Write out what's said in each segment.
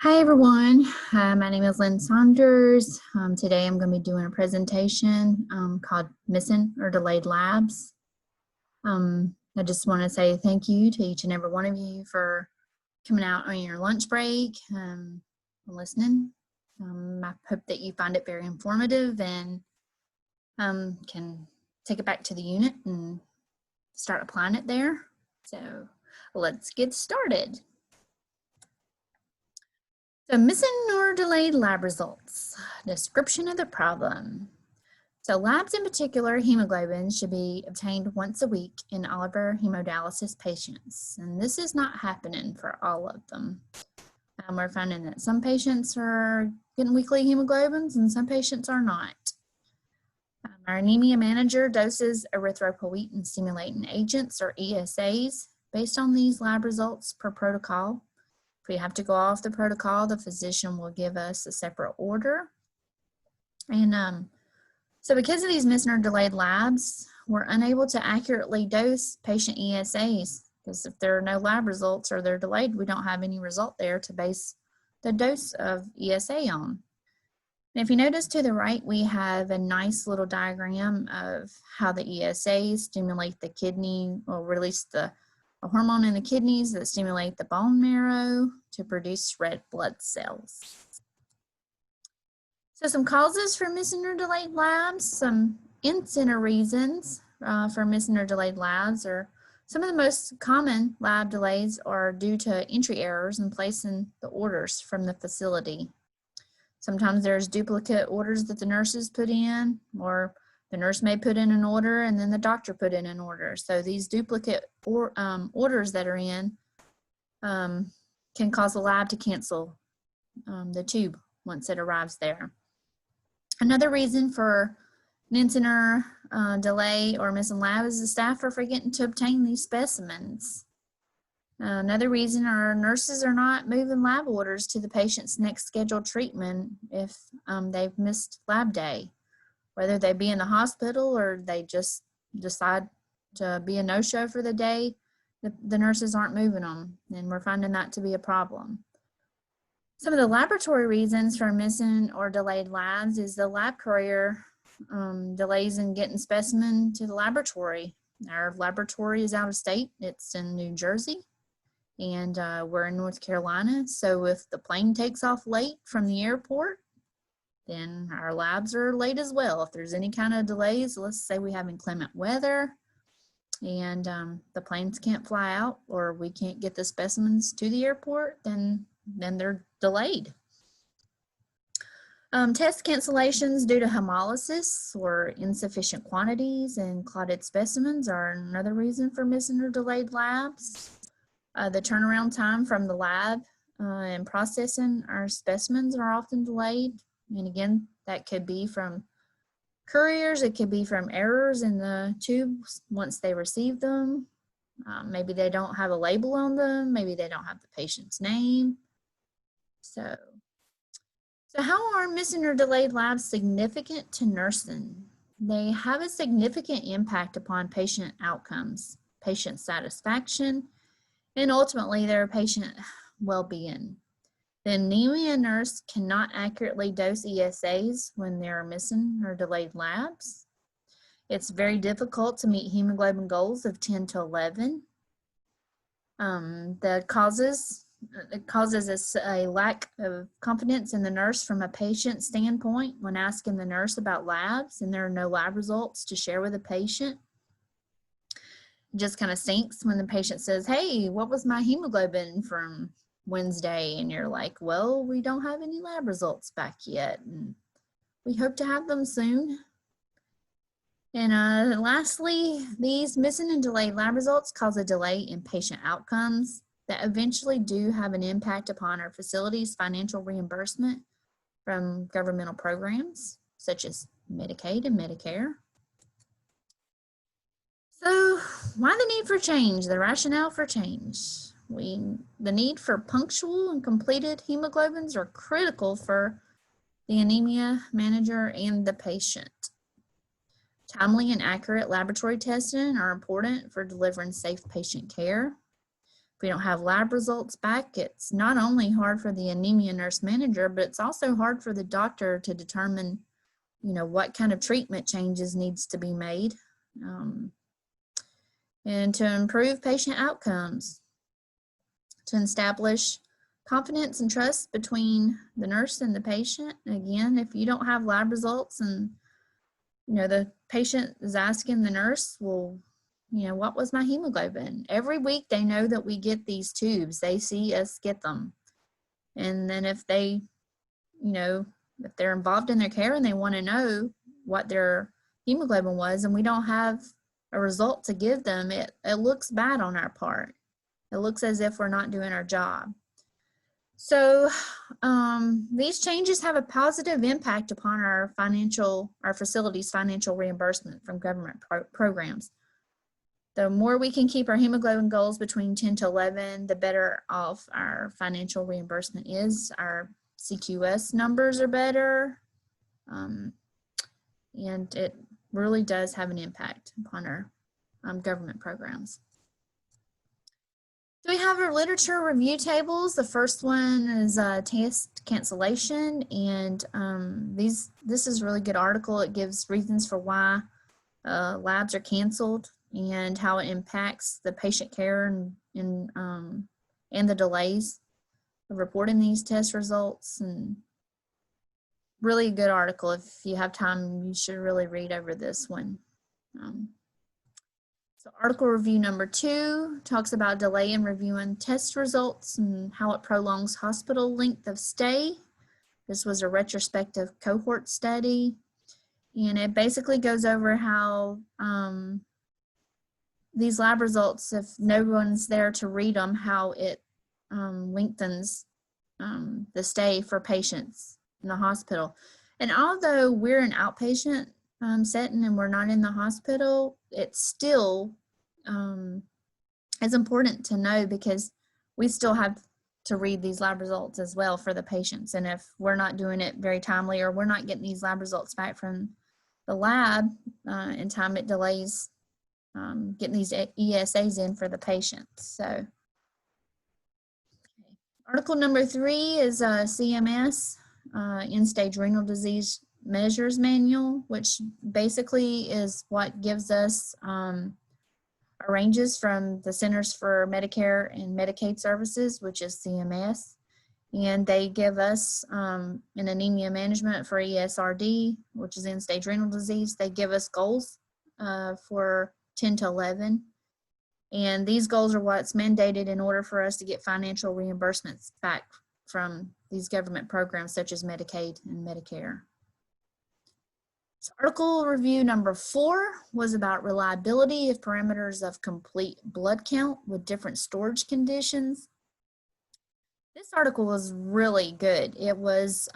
Hi everyone, my name is Lynn Saunders. Today I'm going to be doing a presentation called Missing or Delayed Labs. I just want to say thank you to each and every one of you for coming out on your lunch break and listening. I hope that you find it very informative and can take it back to the unit and start applying it there. So let's get started. So missing or delayed lab results. Description of the problem. So labs, in particular hemoglobin, should be obtained once a week in all of our hemodialysis patients. And this is not happening for all of them. We're finding that some patients are getting weekly hemoglobins and some patients are not. Our anemia manager doses erythropoietin stimulating agents, or ESAs, based on these lab results per protocol. If we have to go off the protocol, the physician will give us a separate order. And so because of these missing or delayed labs, we're unable to accurately dose patient ESAs, because if there are no lab results or they're delayed, we don't have any result there to base the dose of ESA on. And if you notice to the right, we have a nice little diagram of how the ESAs stimulate the kidney, or release a hormone in the kidneys that stimulate the bone marrow to produce red blood cells. So some causes for missing or delayed labs, some in-center reasons for missing or delayed labs, or some of the most common lab delays are due to entry errors in placing the orders from the facility. Sometimes there's duplicate orders that the nurses put in, or the nurse may put in an order and then the doctor put in an order. So these duplicate orders that are in can cause the lab to cancel the tube once it arrives there. Another reason for an in-center delay or missing lab is the staff are forgetting to obtain these specimens. Another reason are nurses are not moving lab orders to the patient's next scheduled treatment if they've missed lab day. Whether they be in the hospital or they just decide to be a no-show for the day, the nurses aren't moving them, and we're finding that to be a problem. Some of the laboratory reasons for missing or delayed labs is the lab courier delays in getting specimen to the laboratory. Our laboratory is out of state. It's in New Jersey, and we're in North Carolina. So if the plane takes off late from the airport, then our labs are late as well. If there's any kind of delays, let's say we have inclement weather and the planes can't fly out, or we can't get the specimens to the airport, then they're delayed. Test cancellations due to hemolysis or insufficient quantities and clotted specimens are another reason for missing or delayed labs. The turnaround time from the lab and processing our specimens are often delayed. And again, that could be from couriers, it could be from errors in the tubes once they receive them. Maybe they don't have a label on them, maybe they don't have the patient's name. So how are missing or delayed labs significant to nursing? They have a significant impact upon patient outcomes, patient satisfaction, and ultimately their patient well-being. The anemia nurse cannot accurately dose ESAs when there are missing or delayed labs. It's very difficult to meet hemoglobin goals of 10 to 11. It causes a lack of confidence in the nurse from a patient standpoint when asking the nurse about labs and there are no lab results to share with the patient. It just kind of stinks when the patient says, hey, what was my hemoglobin from Wednesday? And you're like, well, we don't have any lab results back yet, and we hope to have them soon. And lastly, these missing and delayed lab results cause a delay in patient outcomes that eventually do have an impact upon our facility's financial reimbursement from governmental programs such as Medicaid and Medicare. So why the need for change? The rationale for change. The need for punctual and completed hemoglobins are critical for the anemia manager and the patient. Timely and accurate laboratory testing are important for delivering safe patient care. If we don't have lab results back, it's not only hard for the anemia nurse manager, but it's also hard for the doctor to determine, what kind of treatment changes needs to be made, and to improve patient outcomes, to establish confidence and trust between the nurse and the patient. Again, if you don't have lab results and the patient is asking the nurse, well, what was my hemoglobin? Every week they know that we get these tubes. They see us get them. And then if they, if they're involved in their care and they want to know what their hemoglobin was and we don't have a result to give them, it looks bad on our part. It looks as if we're not doing our job. So these changes have a positive impact upon our facility's financial reimbursement from government programs. The more we can keep our hemoglobin goals between 10 to 11, the better off our financial reimbursement is. Our CQS numbers are better, and it really does have an impact upon our government programs. So we have our literature review tables. The first one is test cancellation, and this is a really good article. It gives reasons for why labs are canceled and how it impacts the patient care and the delays of reporting these test results. And really a good article. If you have time, you should really read over this one. So article review number 2 talks about delay in reviewing test results and how it prolongs hospital length of stay. This was a retrospective cohort study, and it basically goes over how these lab results, if no one's there to read them, how it lengthens the stay for patients in the hospital. And although we're an outpatient setting and we're not in the hospital, it's still is important to know because we still have to read these lab results as well for the patients. And if we're not doing it very timely or we're not getting these lab results back from the lab in time, it delays getting these ESAs in for the patients. So article number 3 is CMS, end-stage renal disease measures manual, which basically is what gives us ranges from the Centers for Medicare and Medicaid Services, which is CMS. And they give us in anemia management for ESRD, which is end-stage renal disease, they give us goals for 10 to 11. And these goals are what's mandated in order for us to get financial reimbursements back from these government programs such as Medicaid and Medicare. So article review number 4 was about reliability of parameters of complete blood count with different storage conditions. This article was really good. It was,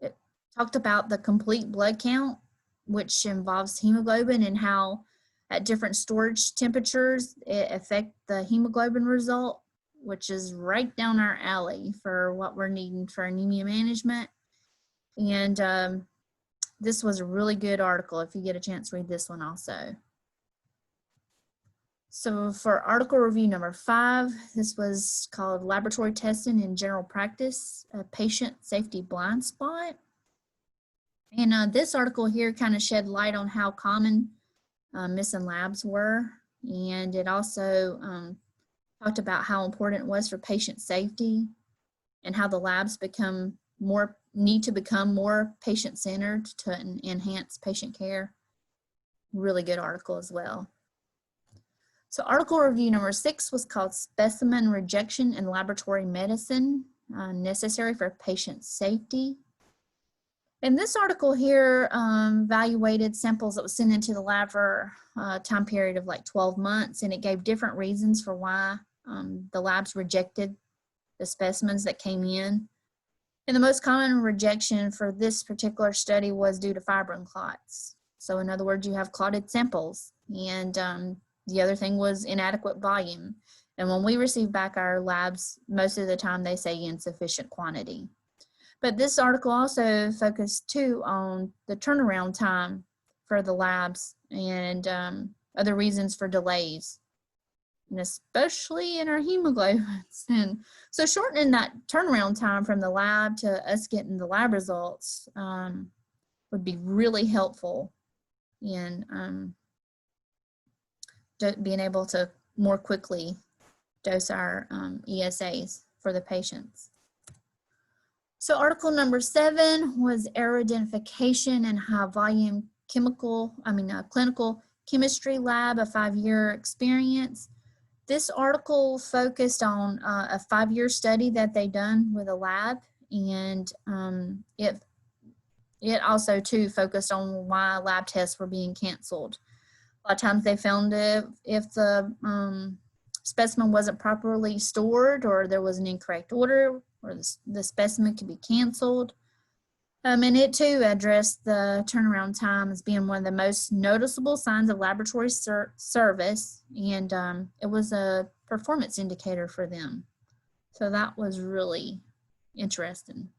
it talked about the complete blood count, which involves hemoglobin and how at different storage temperatures it affect the hemoglobin result, which is right down our alley for what we're needing for anemia management. And this was a really good article. If you get a chance, read this one also. So for article review number 5, this was called Laboratory Testing in General Practice, a Patient Safety Blind Spot. And this article here kind of shed light on how common missing labs were. And it also talked about how important it was for patient safety and how the labs need to become more patient-centered to enhance patient care. Really good article as well. So article review number 6 was called Specimen Rejection in Laboratory Medicine, Necessary for Patient Safety. And this article here evaluated samples that was sent into the lab for a time period of like 12 months, and it gave different reasons for why the labs rejected the specimens that came in. And the most common rejection for this particular study was due to fibrin clots. So in other words, you have clotted samples. And the other thing was inadequate volume. And when we receive back our labs, most of the time they say insufficient quantity. But this article also focused too on the turnaround time for the labs and other reasons for delays. and especially in our hemoglobins. And so shortening that turnaround time from the lab to us getting the lab results would be really helpful in being able to more quickly dose our ESAs for the patients. So article number 7 was error identification and high volume clinical chemistry lab, a 5-year experience. This article focused on a 5-year study that they done with a lab, and it also too focused on why lab tests were being canceled. A lot of times they found if the specimen wasn't properly stored, or there was an incorrect order, or the specimen could be canceled. And it too addressed the turnaround time as being one of the most noticeable signs of laboratory service, and it was a performance indicator for them. So that was really interesting.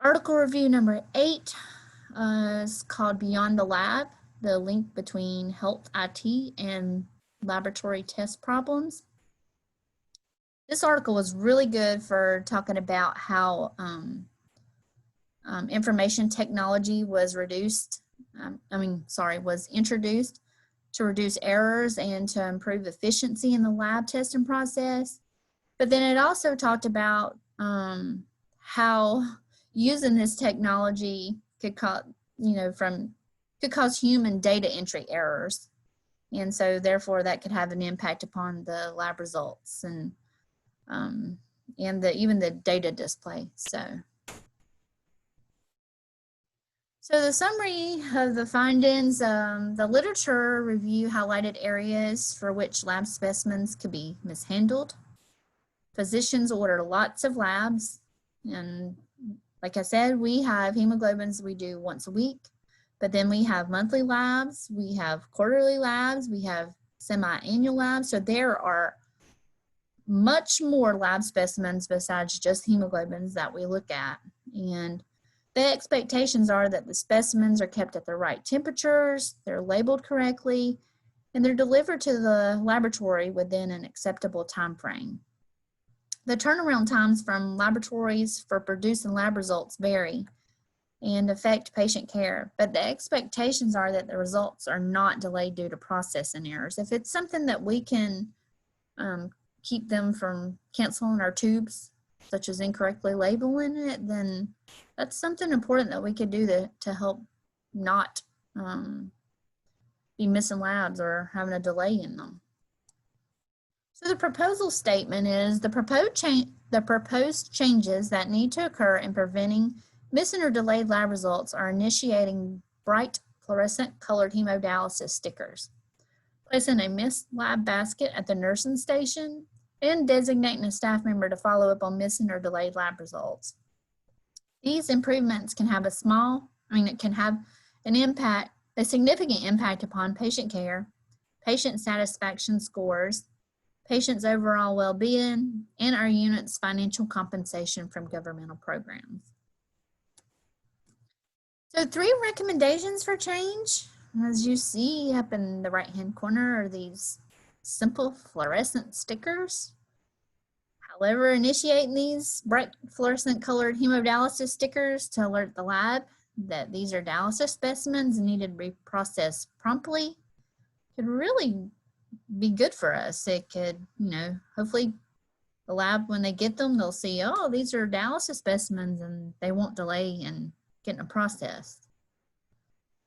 Article review number 8 is called Beyond the Lab, the link between health IT and laboratory test problems. This article was really good for talking about how information technology was introduced to reduce errors and to improve efficiency in the lab testing process. But then it also talked about how using this technology could cause human data entry errors, and so therefore that could have an impact upon the lab results and even the data display. So the summary of the findings, the literature review highlighted areas for which lab specimens could be mishandled. Physicians order lots of labs, and like I said, we have hemoglobins we do once a week, but then we have monthly labs, we have quarterly labs, we have semi-annual labs, so there are much more lab specimens besides just hemoglobins that we look at. And the expectations are that the specimens are kept at the right temperatures, they're labeled correctly, and they're delivered to the laboratory within an acceptable time frame. The turnaround times from laboratories for producing lab results vary and affect patient care, but the expectations are that the results are not delayed due to processing errors. If it's something that we can keep them from canceling our tubes, such as incorrectly labeling it, then that's something important that we could do to help not be missing labs or having a delay in them. So the proposal statement is the proposed changes that need to occur in preventing missing or delayed lab results are initiating bright fluorescent colored hemodialysis stickers, placing a missed lab basket at the nursing station, and designating a staff member to follow up on missing or delayed lab results. These improvements can have a significant impact upon patient care, patient satisfaction scores, patients' overall well-being, and our unit's financial compensation from governmental programs. So 3 recommendations for change. As you see up in the right-hand corner are these simple fluorescent stickers. However, initiating these bright fluorescent colored hemodialysis stickers to alert the lab that these are dialysis specimens and needed to be processed promptly could really be good for us. It could, hopefully the lab, when they get them, they'll see, oh, these are dialysis specimens, and they won't delay in getting them processed.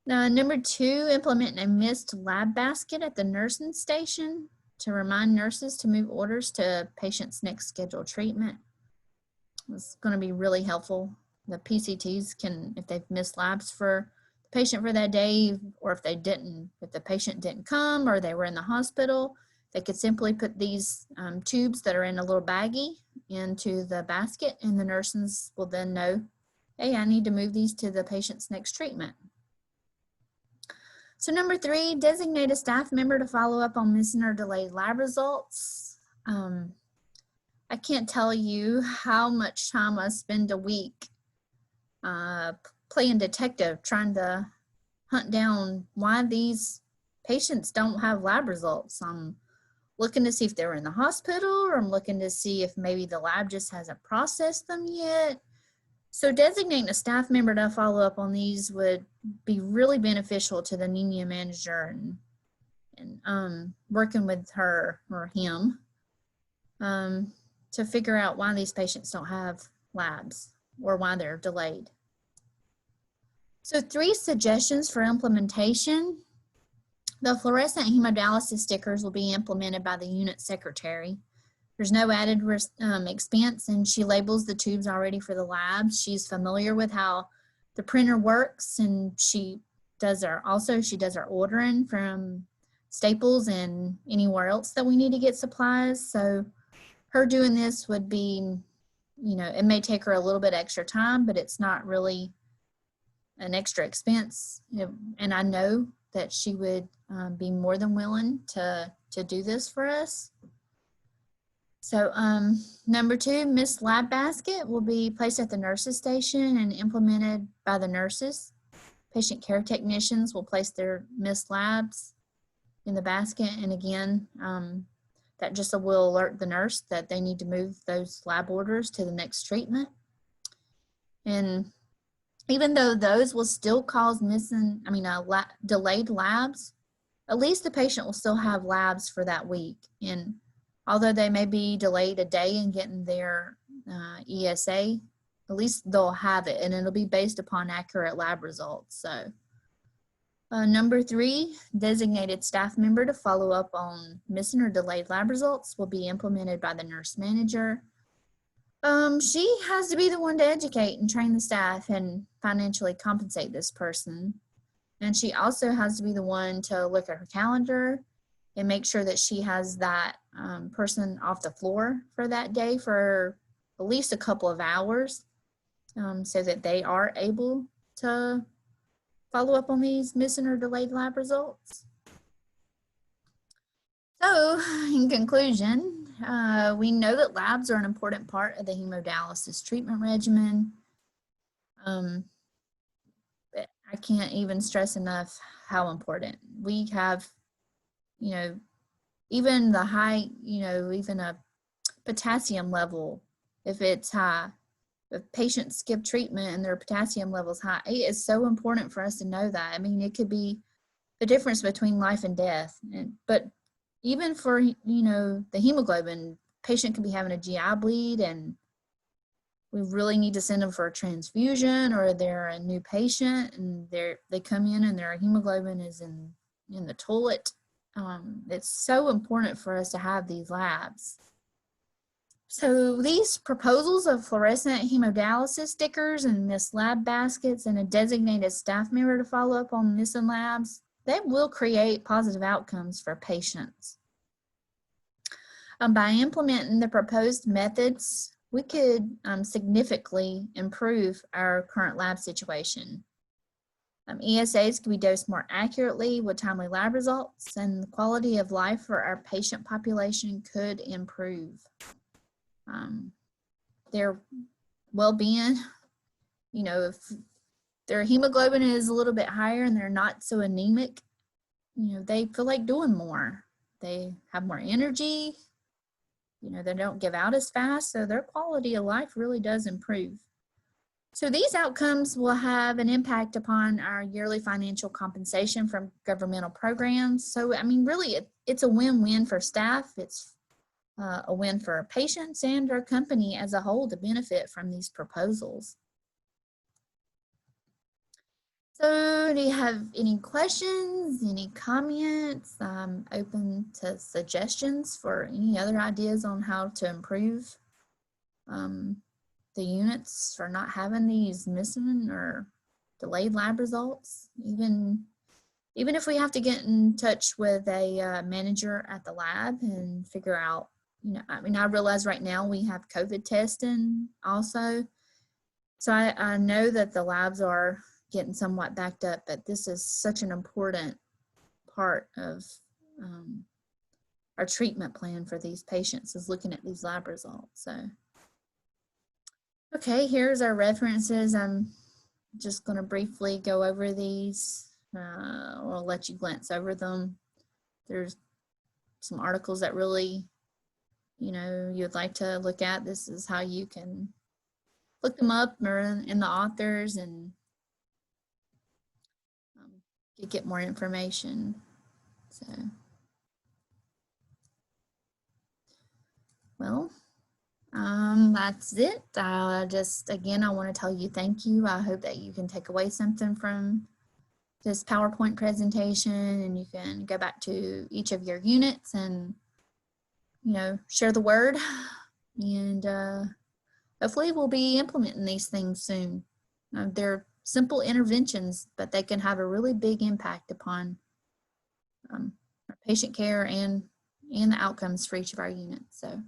Now, number 2, implementing a missed lab basket at the nursing station to remind nurses to move orders to patient's next scheduled treatment. It's going to be really helpful. The PCTs can, if they've missed labs for the patient for that day, or if the patient didn't come or they were in the hospital, they could simply put these tubes that are in a little baggie into the basket, and the nurses will then know, hey, I need to move these to the patient's next treatment. So number 3, designate a staff member to follow up on missing or delayed lab results. I can't tell you how much time I spend a week playing detective, trying to hunt down why these patients don't have lab results. I'm looking to see if they're in the hospital, or I'm looking to see if maybe the lab just hasn't processed them yet. So designating a staff member to follow up on these would be really beneficial to the anemia manager, and working with her or him to figure out why these patients don't have labs or why they're delayed. So 3 suggestions for implementation. The fluorescent hemodialysis stickers will be implemented by the unit secretary. There's no added expense, and she labels the tubes already for the lab. She's familiar with how the printer works, and she does our ordering from Staples and anywhere else that we need to get supplies. So her doing this would be, it may take her a little bit extra time, but it's not really an extra expense. And I know that she would be more than willing to do this for us. So number 2, Miss Lab Basket will be placed at the nurses station and implemented by the nurses. Patient care technicians will place their Miss Labs in the basket, and again, that just will alert the nurse that they need to move those lab orders to the next treatment. And even though those will still cause delayed labs, at least the patient will still have labs for that week. And although they may be delayed a day in getting their ESA, at least they'll have it, and it'll be based upon accurate lab results. So number 3, designated staff member to follow up on missing or delayed lab results will be implemented by the nurse manager. She has to be the one to educate and train the staff and financially compensate this person. And she also has to be the one to look at her calendar and make sure that she has that person off the floor for that day for at least a couple of hours, so that they are able to follow up on these missing or delayed lab results. So in conclusion, we know that labs are an important part of the hemodialysis treatment regimen. I can't even stress enough how important. We have, even the high, even a potassium level, if it's high, if patients skip treatment and their potassium level is high, it is so important for us to know that. I mean, it could be the difference between life and death. But even for, the hemoglobin, patient could be having a GI bleed and we really need to send them for a transfusion, or they're a new patient and they come in and their hemoglobin is in the toilet. It's so important for us to have these labs. So these proposals of fluorescent hemodialysis stickers and Miss Lab baskets and a designated staff member to follow up on missing labs, they will create positive outcomes for patients. By implementing the proposed methods, we could significantly improve our current lab situation. ESAs can be dosed more accurately with timely lab results, and the quality of life for our patient population could improve. Their well-being, if their hemoglobin is a little bit higher and they're not so anemic, they feel like doing more. They have more energy, they don't give out as fast, so their quality of life really does improve. So these outcomes will have an impact upon our yearly financial compensation from governmental programs. So, really, it's a win-win for staff. It's a win for our patients and our company as a whole to benefit from these proposals. So do you have any questions, any comments? I'm open to suggestions for any other ideas on how to improve the units for not having these missing or delayed lab results. Even if we have to get in touch with a manager at the lab and figure out, I realize right now we have COVID testing also. So I know that the labs are getting somewhat backed up, but this is such an important part of our treatment plan for these patients, is looking at these lab results. So, okay, here's our references. I'm just going to briefly go over these, or I'll let you glance over them. there's some articles that really, you know, you'd like to look at, this is how you can look them up or in the authors and get more information. So, well, that's it. Again, I want to tell you thank you. I hope that you can take away something from this PowerPoint presentation and you can go back to each of your units and, you know, share the word. And hopefully we'll be implementing these things soon. They're simple interventions, but they can have a really big impact upon our patient care and the outcomes for each of our units. So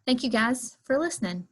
thank you guys for listening.